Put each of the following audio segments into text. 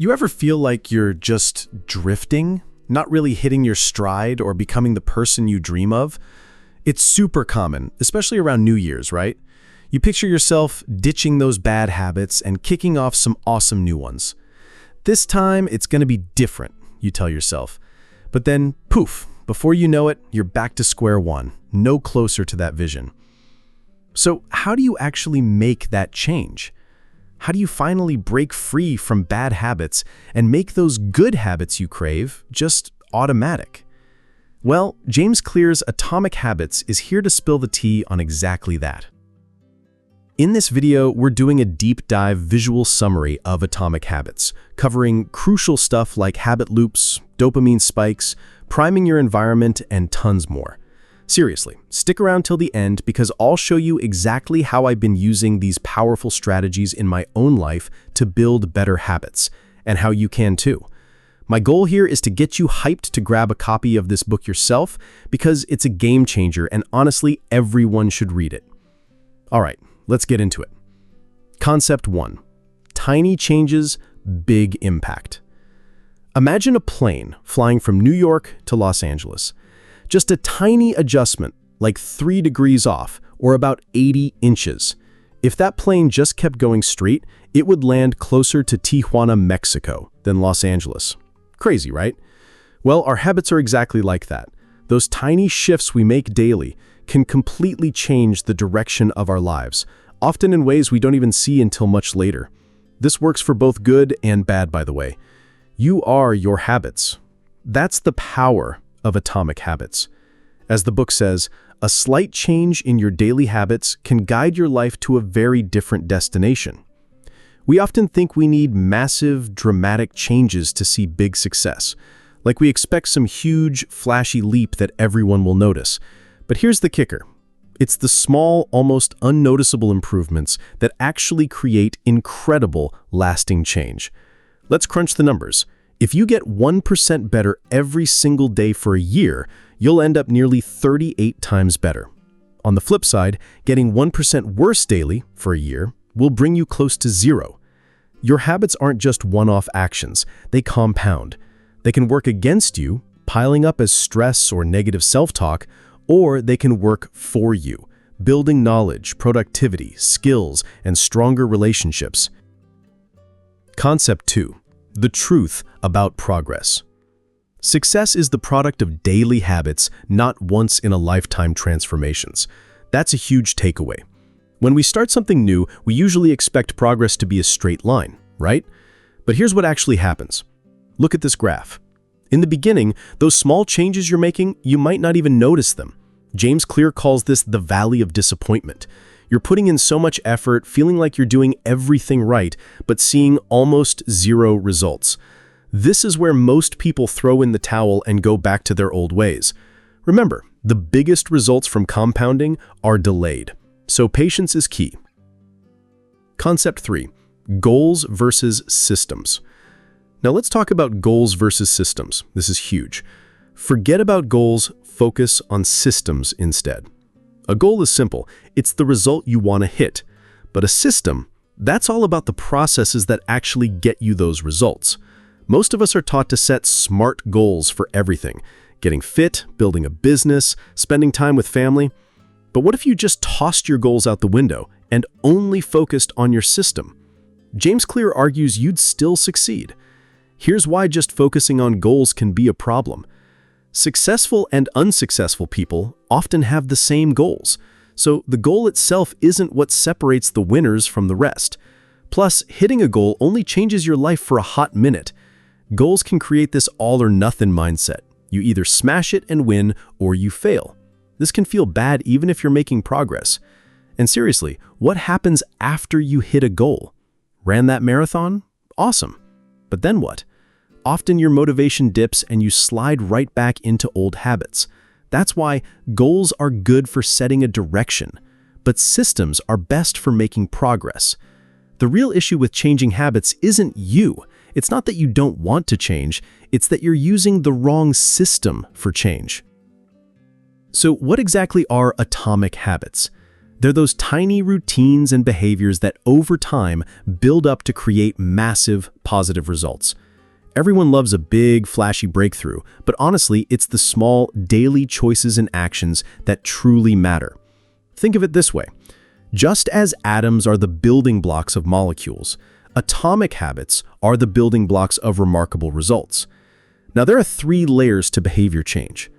You ever feel like you're just drifting, not really hitting your stride or becoming the person you dream of? It's super common, especially around New Year's, right? You picture yourself ditching those bad habits and kicking off some awesome new ones. This time, it's going to be different, you tell yourself. But then, poof, before you know it, you're back to square one, no closer to that vision. So how do you actually make that change? How do you finally break free from bad habits and make those good habits you crave just automatic? Well, James Clear's Atomic Habits is here to spill the tea on exactly that. In this video, we're doing a deep dive visual summary of Atomic Habits, covering crucial stuff like habit loops, dopamine spikes, priming your environment, and tons more. Seriously, stick around till the end because I'll show you exactly how I've been using these powerful strategies in my own life to build better habits, and how you can too. My goal here is to get you hyped to grab a copy of this book yourself because it's a game changer and honestly, everyone should read it. All right, let's get into it. Concept 1. Tiny changes, big impact. Imagine a plane flying from New York to Los Angeles. Just a tiny adjustment, like 3 degrees off, or about 80 inches. If that plane just kept going straight, it would land closer to Tijuana, Mexico, than Los Angeles. Crazy, right? Well, our habits are exactly like that. Those tiny shifts we make daily can completely change the direction of our lives, often in ways we don't even see until much later. This works for both good and bad, by the way. You are your habits. That's the power of Atomic Habits. As the book says, a slight change in your daily habits can guide your life to a very different destination. We often think we need massive, dramatic changes to see big success, like we expect some huge, flashy leap that everyone will notice. But here's the kicker. It's the small, almost unnoticeable improvements that actually create incredible, lasting change. Let's crunch the numbers. If you get 1% better every single day for a year, you'll end up nearly 38 times better. On the flip side, getting 1% worse daily for a year will bring you close to 0. Your habits aren't just one-off actions, they compound. They can work against you, piling up as stress or negative self-talk, or they can work for you, building knowledge, productivity, skills, and stronger relationships. Concept 2. The truth about progress. Success is the product of daily habits, not once-in-a-lifetime transformations. That's a huge takeaway. When we start something new, we usually expect progress to be a straight line, right? But here's what actually happens. Look at this graph. In the beginning, those small changes you're making, you might not even notice them. James Clear calls this the valley of disappointment. You're putting in so much effort, feeling like you're doing everything right, but seeing almost 0 results. This is where most people throw in the towel and go back to their old ways. Remember, the biggest results from compounding are delayed, so patience is key. Concept 3. Goals versus systems. Now let's talk about goals versus systems. This is huge. Forget about goals, focus on systems instead. A goal is simple. It's the result you want to hit. But a system, that's all about the processes that actually get you those results. Most of us are taught to set SMART goals for everything. Getting fit, building a business, spending time with family. But what if you just tossed your goals out the window and only focused on your system? James Clear argues you'd still succeed. Here's why just focusing on goals can be a problem. Successful and unsuccessful people often have the same goals, so the goal itself isn't what separates the winners from the rest. Plus, hitting a goal only changes your life for a hot minute. Goals can create this all-or-nothing mindset. You either smash it and win, or you fail. This can feel bad even if you're making progress. And seriously, what happens after you hit a goal? Ran that marathon? Awesome. But then what? Often your motivation dips and you slide right back into old habits. That's why goals are good for setting a direction, but systems are best for making progress. The real issue with changing habits isn't you. It's not that you don't want to change, it's that you're using the wrong system for change. So what exactly are atomic habits? They're those tiny routines and behaviors that over time build up to create massive positive results. Everyone loves a big, flashy breakthrough, but honestly, it's the small, daily choices and actions that truly matter. Think of it this way. Just as atoms are the building blocks of molecules, atomic habits are the building blocks of remarkable results. Now, there are 3 layers to behavior change.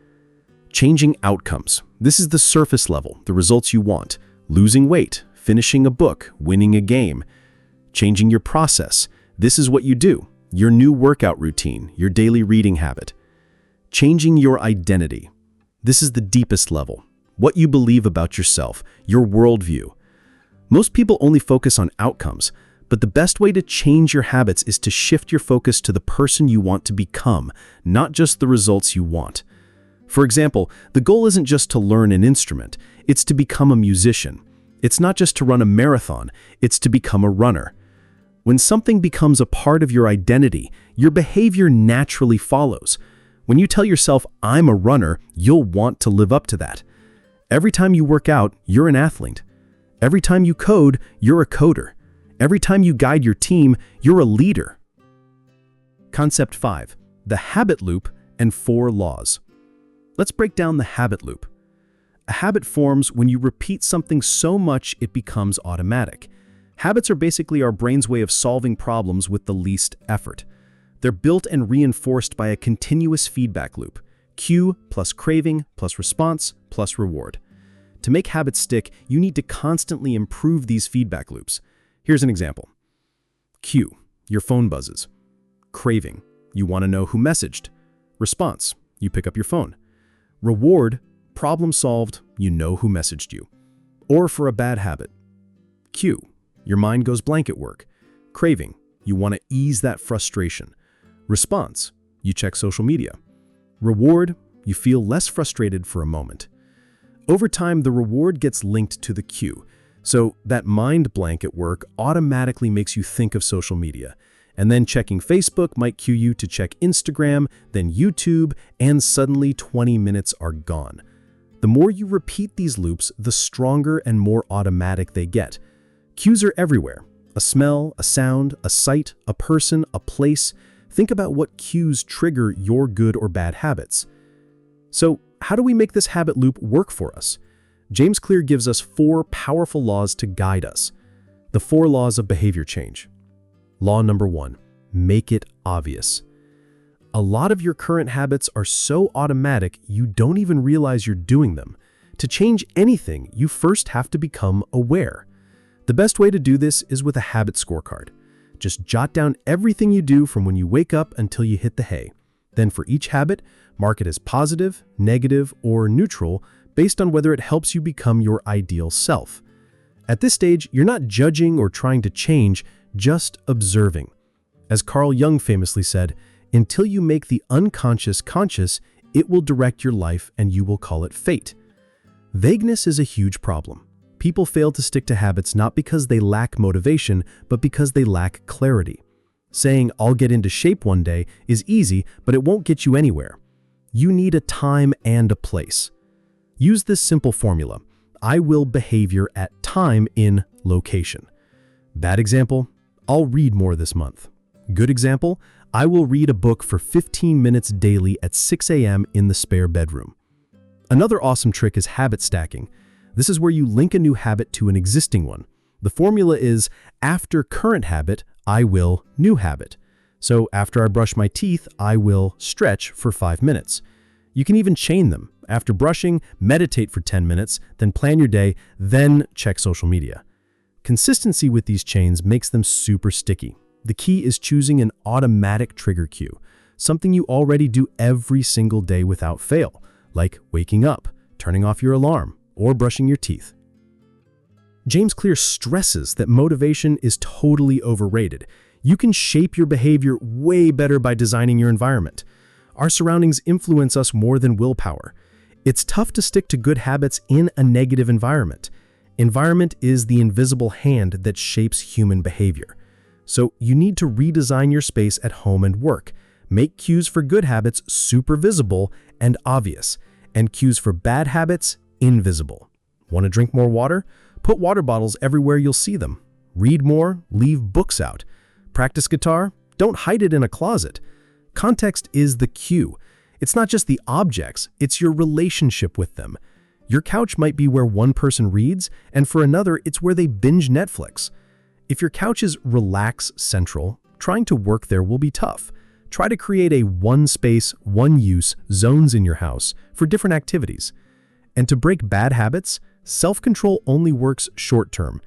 Changing outcomes. This is the surface level, the results you want. Losing weight, finishing a book, winning a game. Changing your process. This is what you do. Your new workout routine, your daily reading habit. Changing your identity. This is the deepest level. What you believe about yourself, your worldview. Most people only focus on outcomes, but the best way to change your habits is to shift your focus to the person you want to become, not just the results you want. For example, the goal isn't just to learn an instrument, it's to become a musician. It's not just to run a marathon, it's to become a runner. When something becomes a part of your identity, your behavior naturally follows. When you tell yourself, "I'm a runner," you'll want to live up to that. Every time you work out, you're an athlete. Every time you code, you're a coder. Every time you guide your team, you're a leader. Concept 5. The habit loop and 4 laws. Let's break down the habit loop. A habit forms when you repeat something so much it becomes automatic. Habits are basically our brain's way of solving problems with the least effort. They're built and reinforced by a continuous feedback loop. Cue plus craving plus response plus reward. To make habits stick, you need to constantly improve these feedback loops. Here's an example. Cue, your phone buzzes. Craving, you want to know who messaged. Response, you pick up your phone. Reward, problem solved, you know who messaged you. Or for a bad habit. Cue, your mind goes blank at work. Craving, you want to ease that frustration. Response, you check social media. Reward, you feel less frustrated for a moment. Over time, the reward gets linked to the cue. So that mind blank at work automatically makes you think of social media. And then checking Facebook might cue you to check Instagram, then YouTube, and suddenly 20 minutes are gone. The more you repeat these loops, the stronger and more automatic they get. Cues are everywhere. A smell, a sound, a sight, a person, a place. Think about what cues trigger your good or bad habits. So, how do we make this habit loop work for us? James Clear gives us 4 powerful laws to guide us. The 4 laws of behavior change. Law number 1, make it obvious. A lot of your current habits are so automatic you don't even realize you're doing them. To change anything, you first have to become aware. The best way to do this is with a habit scorecard. Just jot down everything you do from when you wake up until you hit the hay. Then for each habit, mark it as positive, negative, or neutral based on whether it helps you become your ideal self. At this stage, you're not judging or trying to change, just observing. As Carl Jung famously said, until you make the unconscious conscious, it will direct your life and you will call it fate. Vagueness is a huge problem. People fail to stick to habits not because they lack motivation, but because they lack clarity. Saying, "I'll get into shape one day," is easy, but it won't get you anywhere. You need a time and a place. Use this simple formula. I will behavior at time in location. Bad example, I'll read more this month. Good example, I will read a book for 15 minutes daily at 6 a.m. in the spare bedroom. Another awesome trick is habit stacking. This is where you link a new habit to an existing one. The formula is after current habit, I will new habit. So after I brush my teeth, I will stretch for 5 minutes. You can even chain them. After brushing, meditate for 10 minutes, then plan your day, then check social media. Consistency with these chains makes them super sticky. The key is choosing an automatic trigger cue, something you already do every single day without fail, like waking up, turning off your alarm, or brushing your teeth. James Clear stresses that motivation is totally overrated. You can shape your behavior way better by designing your environment. Our surroundings influence us more than willpower. It's tough to stick to good habits in a negative environment. Environment is the invisible hand that shapes human behavior. So you need to redesign your space at home and work. Make cues for good habits super visible and obvious, and cues for bad habits invisible. Want to drink more water? Put water bottles everywhere you'll see them. Read more, leave books out. Practice guitar? Don't hide it in a closet. Context is the cue. It's not just the objects, it's your relationship with them. Your couch might be where one person reads, and for another, it's where they binge Netflix. If your couch is relax central, trying to work there will be tough. Try to create a one-space, one-use zones in your house for different activities. And to break bad habits, self-control only works short-term.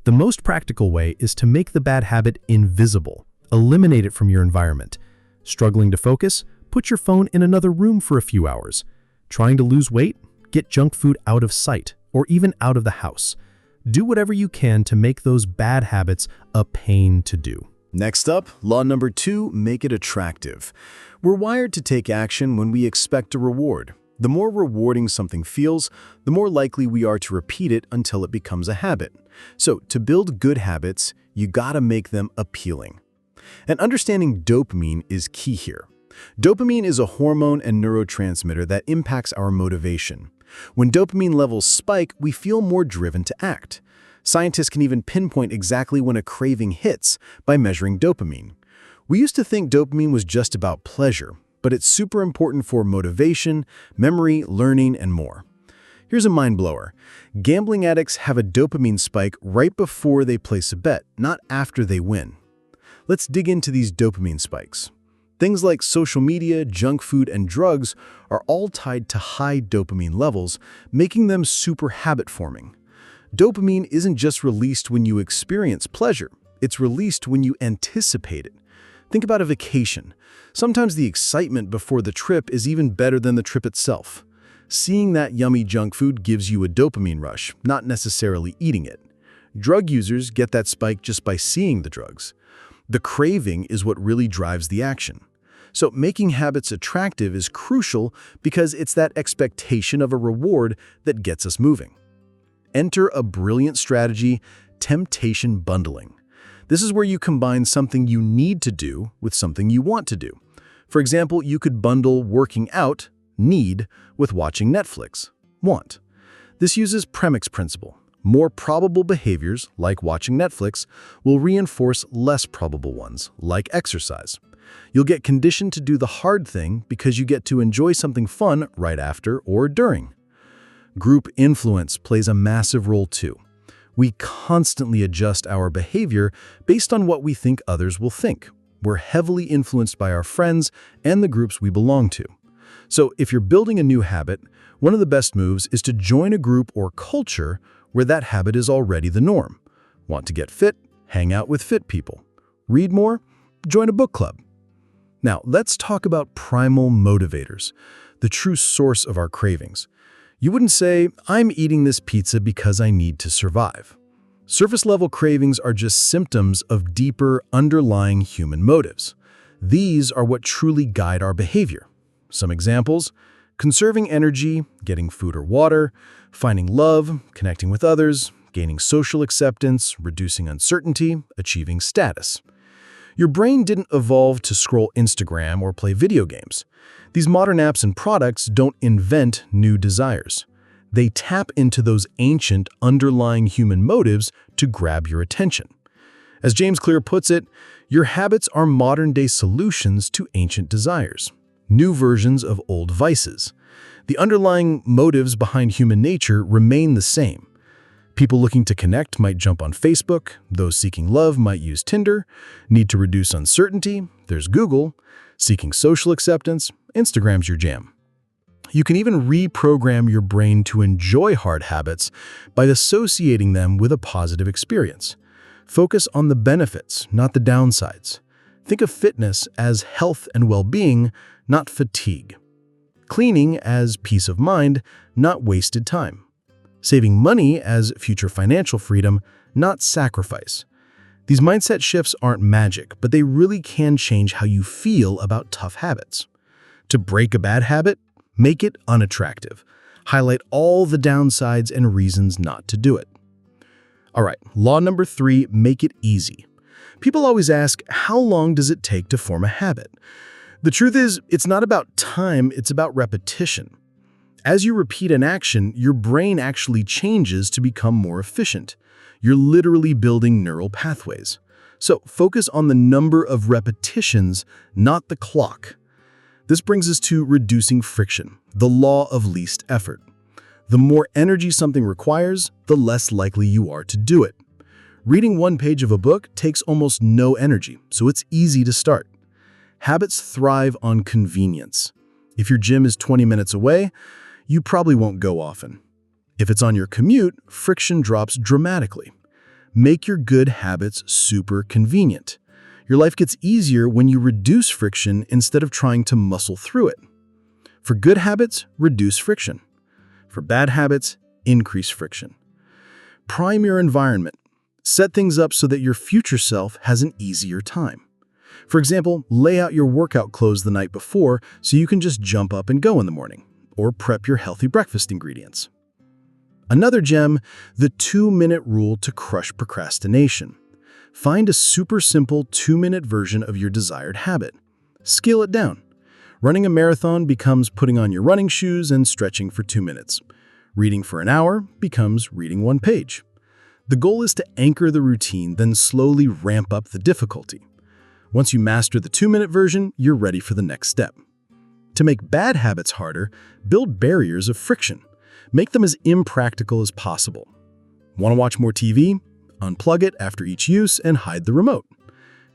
The most practical way is to make the bad habit invisible. Eliminate it from your environment. Struggling to focus? Put your phone in another room for a few hours. Trying to lose weight? Get junk food out of sight, or even out of the house. Do whatever you can to make those bad habits a pain to do. Next up, law number 2, make it attractive. We're wired to take action when we expect a reward. The more rewarding something feels, the more likely we are to repeat it until it becomes a habit. So, to build good habits, you gotta make them appealing. And understanding dopamine is key here. Dopamine is a hormone and neurotransmitter that impacts our motivation. When dopamine levels spike, we feel more driven to act. Scientists can even pinpoint exactly when a craving hits by measuring dopamine. We used to think dopamine was just about pleasure, but it's super important for motivation, memory, learning, and more. Here's a mind blower. Gambling addicts have a dopamine spike right before they place a bet, not after they win. Let's dig into these dopamine spikes. Things like social media, junk food, and drugs are all tied to high dopamine levels, making them super habit-forming. Dopamine isn't just released when you experience pleasure, it's released when you anticipate it. Think about a vacation. Sometimes the excitement before the trip is even better than the trip itself. Seeing that yummy junk food gives you a dopamine rush, not necessarily eating it. Drug users get that spike just by seeing the drugs. The craving is what really drives the action. So making habits attractive is crucial because it's that expectation of a reward that gets us moving. Enter a brilliant strategy, temptation bundling. This is where you combine something you need to do with something you want to do. For example, you could bundle working out, need, with watching Netflix, want. This uses premix principle. More probable behaviors, like watching Netflix, will reinforce less probable ones, like exercise. You'll get conditioned to do the hard thing because you get to enjoy something fun right after or during. Group influence plays a massive role too. We constantly adjust our behavior based on what we think others will think. We're heavily influenced by our friends and the groups we belong to. So if you're building a new habit, one of the best moves is to join a group or culture where that habit is already the norm. Want to get fit? Hang out with fit people. Read more? Join a book club. Now, let's talk about primal motivators, the true source of our cravings. You wouldn't say, I'm eating this pizza because I need to survive. Surface-level cravings are just symptoms of deeper, underlying human motives. These are what truly guide our behavior. Some examples: conserving energy, getting food or water, finding love, connecting with others, gaining social acceptance, reducing uncertainty, achieving status. Your brain didn't evolve to scroll Instagram or play video games. These modern apps and products don't invent new desires. They tap into those ancient, underlying human motives to grab your attention. As James Clear puts it, your habits are modern-day solutions to ancient desires, new versions of old vices. The underlying motives behind human nature remain the same. People looking to connect might jump on Facebook, those seeking love might use Tinder, need to reduce uncertainty, there's Google, seeking social acceptance, Instagram's your jam. You can even reprogram your brain to enjoy hard habits by associating them with a positive experience. Focus on the benefits, not the downsides. Think of fitness as health and well-being, not fatigue. Cleaning as peace of mind, not wasted time. Saving money as future financial freedom, not sacrifice. These mindset shifts aren't magic, but they really can change how you feel about tough habits. To break a bad habit, make it unattractive. Highlight all the downsides and reasons not to do it. All right, law number 3, make it easy. People always ask, how long does it take to form a habit? The truth is, it's not about time, it's about repetition. As you repeat an action, your brain actually changes to become more efficient. You're literally building neural pathways. So focus on the number of repetitions, not the clock. This brings us to reducing friction, the law of least effort. The more energy something requires, the less likely you are to do it. Reading one page of a book takes almost no energy, so it's easy to start. Habits thrive on convenience. If your gym is 20 minutes away, you probably won't go often. If it's on your commute, friction drops dramatically. Make your good habits super convenient. Your life gets easier when you reduce friction instead of trying to muscle through it. For good habits, reduce friction. For bad habits, increase friction. Prime your environment. Set things up so that your future self has an easier time. For example, lay out your workout clothes the night before so you can just jump up and go in the morning, or prep your healthy breakfast ingredients. Another gem, the 2-minute rule to crush procrastination. Find a super simple 2-minute version of your desired habit. Scale it down. Running a marathon becomes putting on your running shoes and stretching for 2 minutes. Reading for an hour becomes reading 1 page. The goal is to anchor the routine, then slowly ramp up the difficulty. Once you master the 2-minute version, you're ready for the next step. To make bad habits harder, build barriers of friction. Make them as impractical as possible. Want to watch more TV? Unplug it after each use and hide the remote.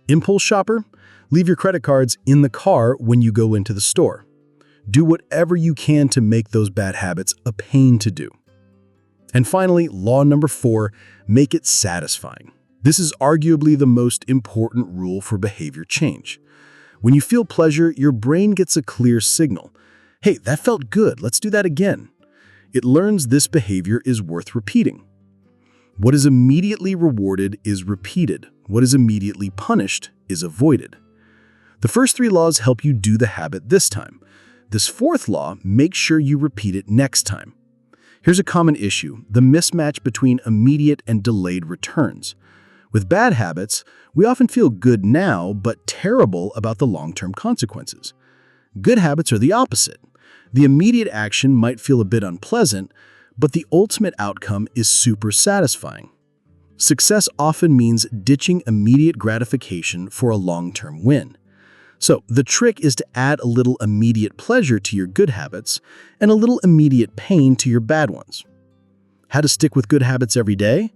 Impulse shopper? Leave your credit cards in the car when you go into the store. Do whatever you can to make those bad habits a pain to do. And finally, law number 4, make it satisfying. This is arguably the most important rule for behavior change. When you feel pleasure, your brain gets a clear signal. Hey, that felt good, let's do that again. It learns this behavior is worth repeating. What is immediately rewarded is repeated. What is immediately punished is avoided. The first 3 laws help you do the habit this time. This 4th law makes sure you repeat it next time. Here's a common issue, the mismatch between immediate and delayed returns. With bad habits, we often feel good now, but terrible about the long-term consequences. Good habits are the opposite. The immediate action might feel a bit unpleasant, but the ultimate outcome is super satisfying. Success often means ditching immediate gratification for a long-term win. So the trick is to add a little immediate pleasure to your good habits and a little immediate pain to your bad ones. How to stick with good habits every day?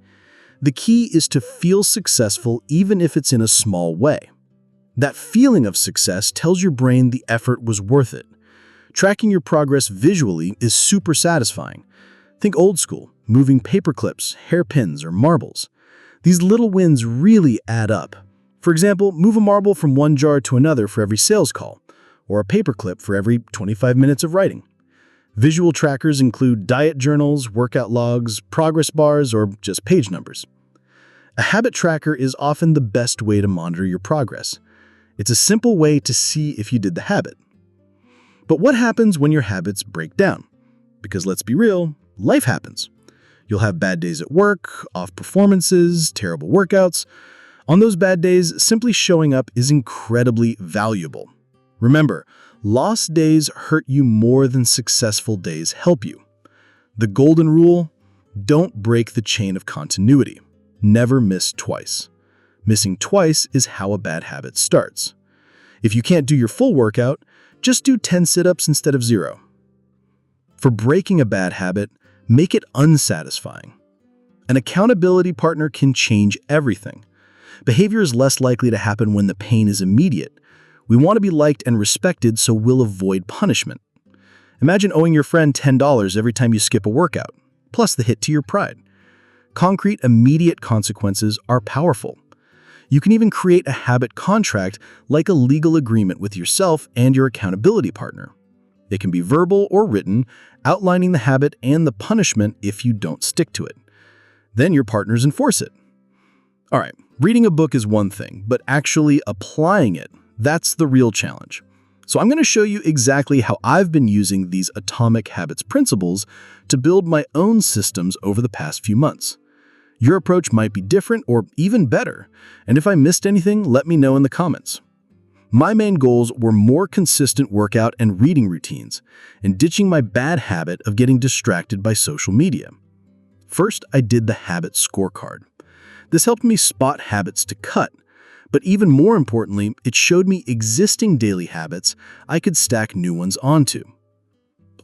The key is to feel successful even if it's in a small way. That feeling of success tells your brain the effort was worth it. Tracking your progress visually is super satisfying. Think old school, moving paper clips, hairpins, or marbles. These little wins really add up. For example, move a marble from one jar to another for every sales call, or a paperclip for every 25 minutes of writing. Visual trackers include diet journals, workout logs, progress bars, or just page numbers. A habit tracker is often the best way to monitor your progress. It's a simple way to see if you did the habit. But what happens when your habits break down? Because let's be real, life happens. You'll have bad days at work, off performances, terrible workouts. On those bad days, simply showing up is incredibly valuable. Remember, lost days hurt you more than successful days help you. The golden rule: don't break the chain of continuity. Never miss twice. Missing twice is how a bad habit starts. If you can't do your full workout, just do 10 sit-ups instead of 0. For breaking a bad habit, make it unsatisfying. An accountability partner can change everything. Behavior is less likely to happen when the pain is immediate. We want to be liked and respected, so we'll avoid punishment. Imagine owing your friend $10 every time you skip a workout, plus the hit to your pride. Concrete, immediate consequences are powerful. You can even create a habit contract, like a legal agreement with yourself and your accountability partner. It can be verbal or written, outlining the habit and the punishment if you don't stick to it. Then your partners enforce it. All right, reading a book is one thing, but actually applying it, that's the real challenge. So I'm going to show you exactly how I've been using these atomic habits principles to build my own systems over the past few months. Your approach might be different or even better, and if I missed anything, let me know in the comments. My main goals were more consistent workout and reading routines, and ditching my bad habit of getting distracted by social media. First, I did the habit scorecard. This helped me spot habits to cut, but even more importantly, it showed me existing daily habits I could stack new ones onto.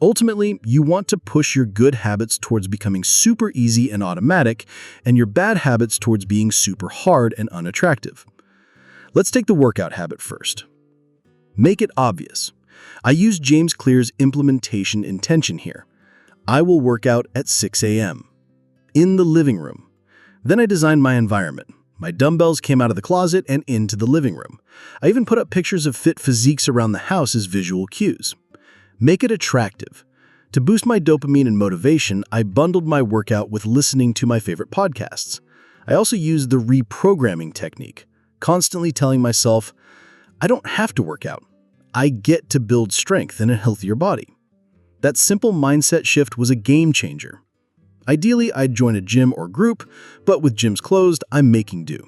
Ultimately, you want to push your good habits towards becoming super easy and automatic, and your bad habits towards being super hard and unattractive. Let's take the workout habit first. Make it obvious. I use James Clear's implementation intention here. I will work out at 6 a.m. in the living room. Then I designed my environment. My dumbbells came out of the closet and into the living room. I even put up pictures of fit physiques around the house as visual cues. Make it attractive. To boost my dopamine and motivation, I bundled my workout with listening to my favorite podcasts. I also used the reprogramming technique, constantly telling myself, I don't have to work out. I get to build strength and a healthier body. That simple mindset shift was a game changer. Ideally, I'd join a gym or group, but with gyms closed, I'm making do.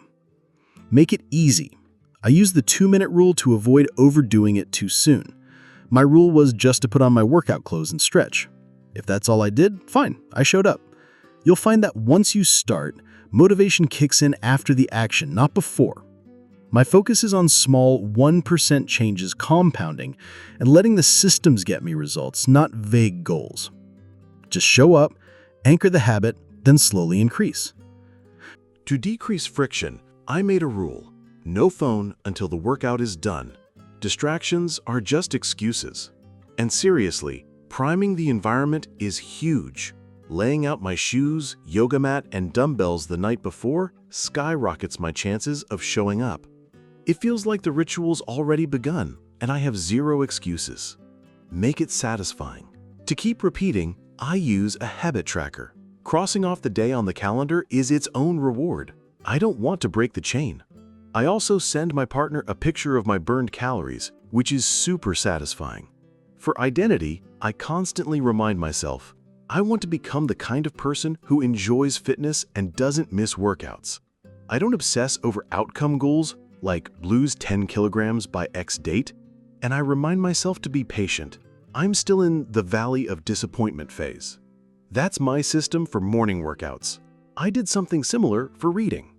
Make it easy. I use the 2-minute rule to avoid overdoing it too soon. My rule was just to put on my workout clothes and stretch. If that's all I did, fine, I showed up. You'll find that once you start, motivation kicks in after the action, not before. My focus is on small 1% changes compounding and letting the systems get me results, not vague goals. Just show up, anchor the habit, then slowly increase. To decrease friction, I made a rule: no phone until the workout is done. Distractions are just excuses. And seriously, priming the environment is huge. Laying out my shoes, yoga mat, and dumbbells the night before skyrockets my chances of showing up. It feels like the ritual's already begun, and I have zero excuses. Make it satisfying. To keep repeating, I use a habit tracker. Crossing off the day on the calendar is its own reward. I don't want to break the chain. I also send my partner a picture of my burned calories, which is super satisfying. For identity, I constantly remind myself, I want to become the kind of person who enjoys fitness and doesn't miss workouts. I don't obsess over outcome goals like lose 10 kilograms by X date, and I remind myself to be patient. I'm still in the valley of disappointment phase. That's my system for morning workouts. I did something similar for reading.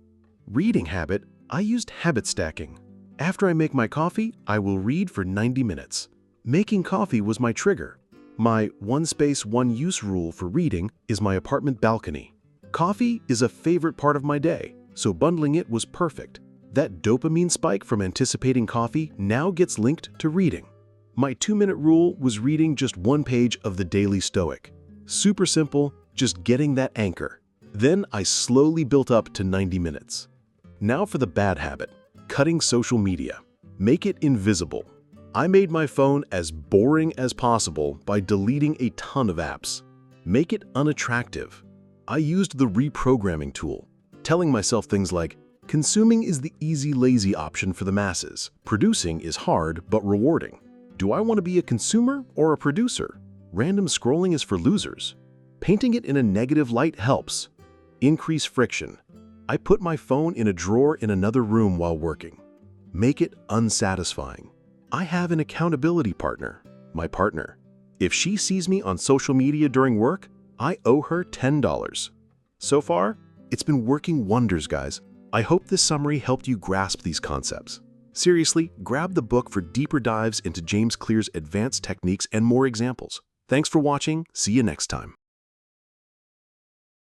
Reading habit, I used habit stacking. After I make my coffee, I will read for 90 minutes. Making coffee was my trigger. My one space, one use rule for reading is my apartment balcony. Coffee is a favorite part of my day, so bundling it was perfect. That dopamine spike from anticipating coffee now gets linked to reading. My 2-minute rule was reading just one page of the Daily Stoic. Super simple, just getting that anchor. Then I slowly built up to 90 minutes. Now for the bad habit, cutting social media. Make it invisible. I made my phone as boring as possible by deleting a ton of apps. Make it unattractive. I used the reprogramming tool, telling myself things like, consuming is the easy, lazy option for the masses. Producing is hard but rewarding. Do I want to be a consumer or a producer? Random scrolling is for losers. Painting it in a negative light helps. Increase friction. I put my phone in a drawer in another room while working. Make it unsatisfying. I have an accountability partner, my partner. If she sees me on social media during work, I owe her $10. So far, it's been working wonders, guys. I hope this summary helped you grasp these concepts. Seriously, grab the book for deeper dives into James Clear's advanced techniques and more examples. Thanks for watching. See you next time.